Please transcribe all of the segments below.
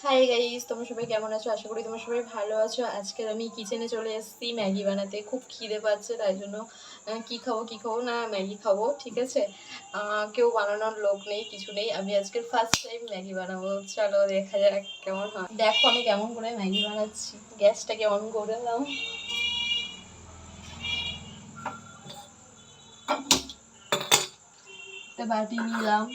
Hi guys, তোমরা সবাই কেমন আছো? আশা করি তোমরা সবাই ভালো আছো। আজকে আমি কিচেনে চলে এসেছি ম্যাগি বানাতে। খুব খিদে পাচ্ছে, তাই জন্য কি খাবো না, ম্যাগি খাবো। ঠিক আছে, কেউ বানানোর লোক নেই, কিছু নেই। আমি আজকে ফার্স্ট টাইম ম্যাগি বানাবো। চলো দেখা যাক কেমন হয়। দেখো আমি কেমন করে ম্যাগি বানাচ্ছি। গ্যাসটাকে অন করে দাও। বাটি নিলাম,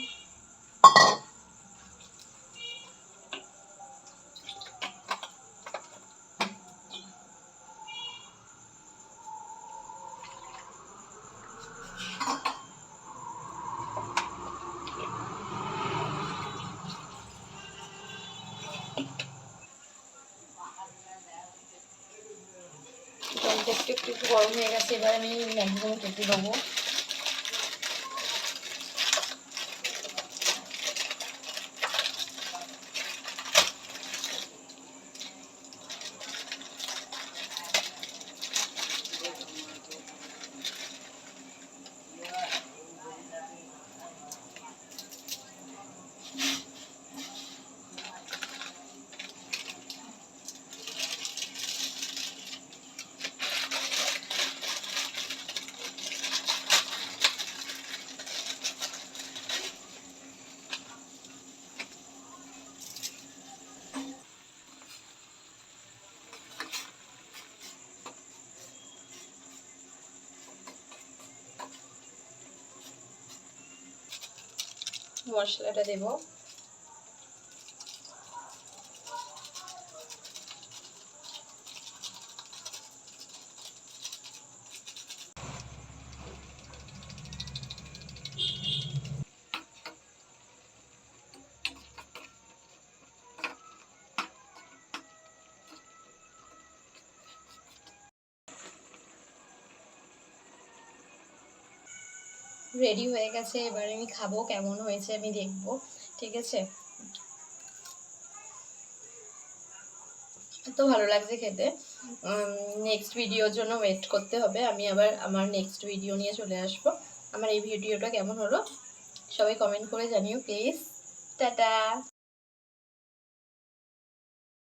জলটা একটু একটু গরম হয়ে গেছে। এবার আমি ম্যাগিগুলো কেটে দেবো। মশলাটা দেবো। রেডি হয়ে গেছে। এবার আমি খাবো, কেমন হয়েছে আমি দেখবো। ঠিক আছে, এত ভালো লাগছে খেতে। নেক্সট ভিডিওর জন্য ওয়েট করতে হবে। আমি আবার আমার নেক্সট ভিডিও নিয়ে চলে আসবো। আমার এই ভিডিওটা কেমন হলো সবাই কমেন্ট করে জানিও প্লিজ। টাটা।